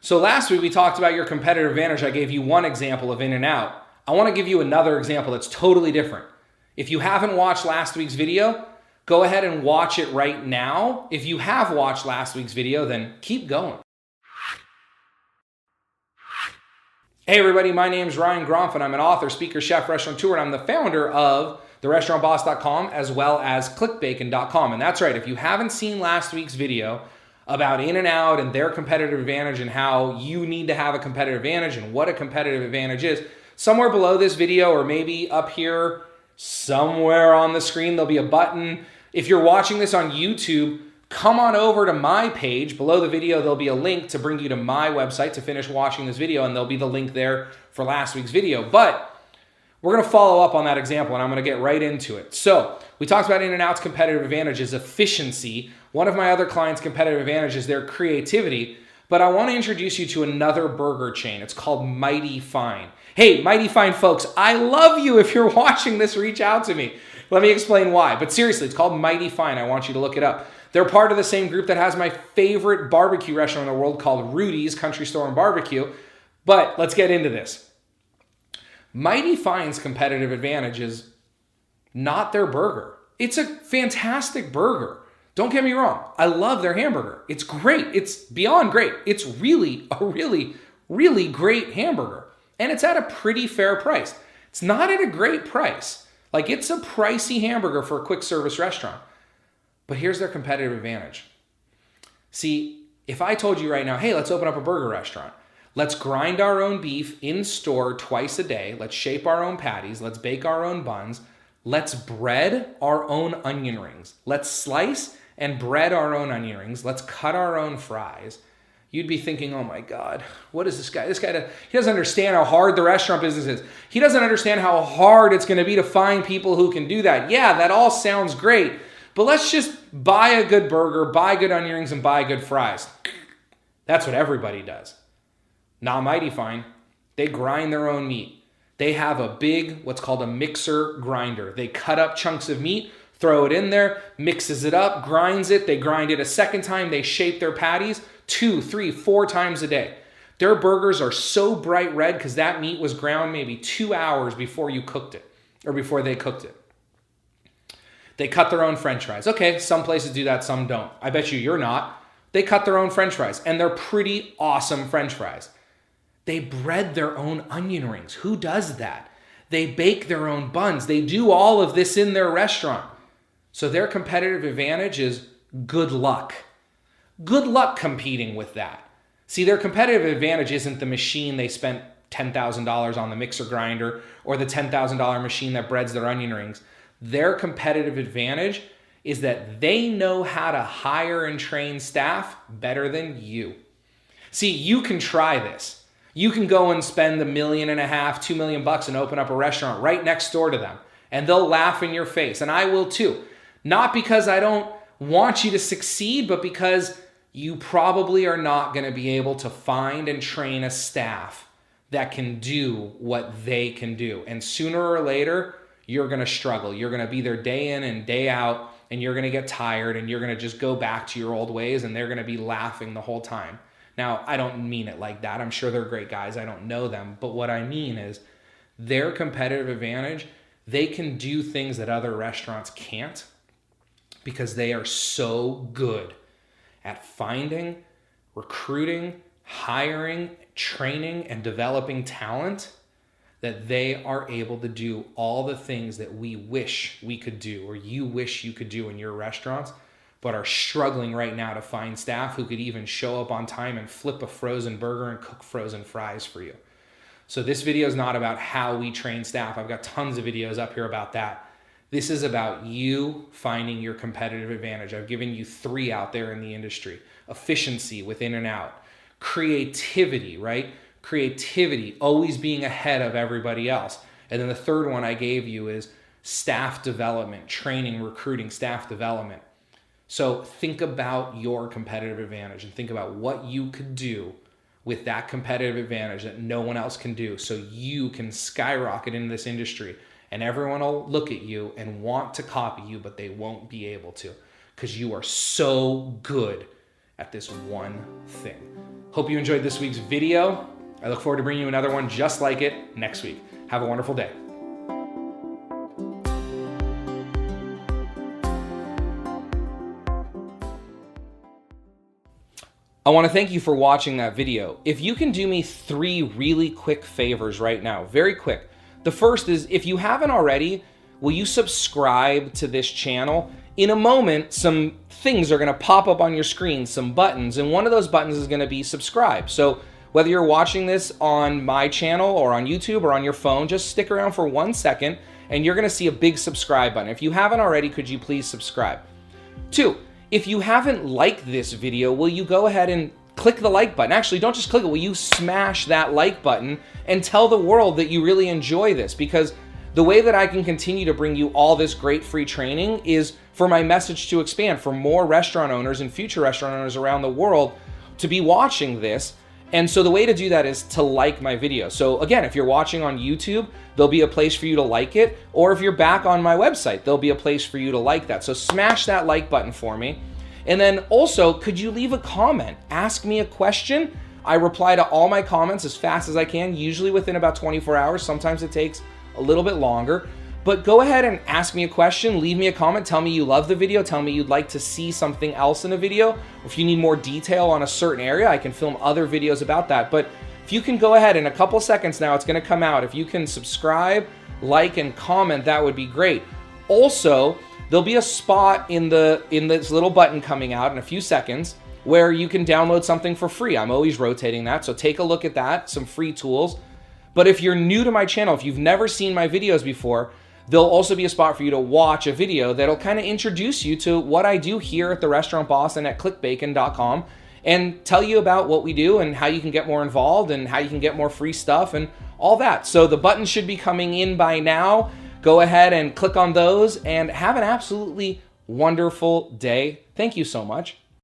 So last week we talked about your competitive advantage. I gave you one example of in and out. I want to give you another example that's totally different. If you haven't watched last week's video, go ahead and watch it right now. If you have watched last week's video, then keep going. Hey everybody, my name is Ryan Gromfin. I'm an author, speaker, chef, restaurateur, and I'm the founder of therestaurantboss.com as well as clickbacon.com. And that's right, if you haven't seen last week's video about In-N-Out and their competitive advantage and how you need to have a competitive advantage and what a competitive advantage is, somewhere below this video or maybe up here somewhere on the screen, there'll be a button. If you're watching this on YouTube, come on over to my page. Below the video, there'll be a link to bring you to my website to finish watching this video, and there'll be the link there for last week's video. But we're going to follow up on that example, and I'm going to get right into it. So we talked about In-N-Out's competitive advantage is efficiency. One of my other clients' competitive advantage is their creativity. But I want to introduce you to another burger chain. It's called Mighty Fine. Hey, Mighty Fine folks, I love you. If you're watching this, reach out to me. Let me explain why. But seriously, it's called Mighty Fine. I want you to look it up. They're part of the same group that has my favorite barbecue restaurant in the world called Rudy's Country Store and Barbecue. But let's get into this. Mighty Fine's competitive advantage is not their burger. It's a fantastic burger. Don't get me wrong. I love their hamburger. It's great. It's beyond great. It's really a really great hamburger. And it's at a pretty fair price. It's not at a great price. Like, it's a pricey hamburger for a quick service restaurant. But here's their competitive advantage. See, if I told you right now, hey, let's open up a burger restaurant. Let's grind our own beef in store twice a day. Let's shape our own patties. Let's bake our own buns. Let's bread our own onion rings. Let's slice and bread our own onion rings. Let's cut our own fries. You'd be thinking, oh my God, what is this guy? He doesn't understand how hard the restaurant business is. He doesn't understand how hard it's going to be to find people who can do that. Yeah, that all sounds great. But let's just buy a good burger, buy good onion rings, and buy good fries. That's what everybody does. Not Mighty Fine. They grind their own meat. They have a big, what's called a mixer grinder. They cut up chunks of meat, throw it in there, mixes it up, grinds it. They grind it a second time. They shape their patties 2, 3, 4 times a day. Their burgers are so bright red because that meat was ground maybe 2 hours before you cooked it, or before they cooked it. They cut their own French fries. Okay, some places do that, some don't. I bet you're not. They cut their own French fries, and they're pretty awesome French fries. They bread their own onion rings. Who does that? They bake their own buns. They do all of this in their restaurant. So their competitive advantage is good luck. Good luck competing with that. See, their competitive advantage isn't the machine they spent $10,000 on the mixer grinder or the $10,000 machine that breads their onion rings. Their competitive advantage is that they know how to hire and train staff better than you. See, you can try this. You can go and spend $1.5 million, $2 million and open up a restaurant right next door to them, and they'll laugh in your face, and I will too. Not because I don't want you to succeed, but because you probably are not going to be able to find and train a staff that can do what they can do. And sooner or later, you're going to struggle. You're going to be there day in and day out, and you're going to get tired, and you're going to just go back to your old ways, and they're going to be laughing the whole time. Now, I don't mean it like that. I'm sure they're great guys. I don't know them. But what I mean is their competitive advantage, they can do things that other restaurants can't because they are so good at finding, recruiting, hiring, training, and developing talent that they are able to do all the things that we wish we could do or you wish you could do in your restaurants, but are struggling right now to find staff who could even show up on time and flip a frozen burger and cook frozen fries for you. So this video is not about how we train staff. I've got tons of videos up here about that. This is about you finding your competitive advantage. I've given you 3 out there in the industry. Efficiency with In-N-Out. Creativity, right? Creativity, always being ahead of everybody else. And then the third one I gave you is staff development, training, recruiting, staff development. So think about your competitive advantage and think about what you could do with that competitive advantage that no one else can do so you can skyrocket into this industry and everyone will look at you and want to copy you, but they won't be able to because you are so good at this one thing. Hope you enjoyed this week's video. I look forward to bringing you another one just like it next week. Have a wonderful day. I want to thank you for watching that video. If you can do me 3 really quick favors right now, very quick. The first is, if you haven't already, will you subscribe to this channel? In a moment, some things are going to pop up on your screen, some buttons, and one of those buttons is going to be subscribe. So whether you're watching this on my channel or on YouTube or on your phone, just stick around for 1 second and you're going to see a big subscribe button. If you haven't already, could you please subscribe? 2, if you haven't liked this video, will you go ahead and click the like button? Actually, don't just click it. Will you smash that like button and tell the world that you really enjoy this? Because the way that I can continue to bring you all this great free training is for my message to expand, for more restaurant owners and future restaurant owners around the world to be watching this. And so the way to do that is to like my video. So again, if you're watching on YouTube, there'll be a place for you to like it. Or if you're back on my website, there'll be a place for you to like that. So smash that like button for me. And then also, could you leave a comment? Ask me a question. I reply to all my comments as fast as I can, usually within about 24 hours. Sometimes it takes a little bit longer. But go ahead and ask me a question, leave me a comment, tell me you love the video, tell me you'd like to see something else in a video. Or if you need more detail on a certain area, I can film other videos about that. But if you can go ahead in a couple seconds now, it's gonna come out. If you can subscribe, like, and comment, that would be great. Also, there'll be a spot in this little button coming out in a few seconds where you can download something for free. I'm always rotating that, so take a look at that, some free tools. But if you're new to my channel, if you've never seen my videos before, there'll also be a spot for you to watch a video that'll kind of introduce you to what I do here at the Restaurant Boss and at clickbacon.com and tell you about what we do and how you can get more involved and how you can get more free stuff and all that. So the buttons should be coming in by now. Go ahead and click on those and have an absolutely wonderful day. Thank you so much.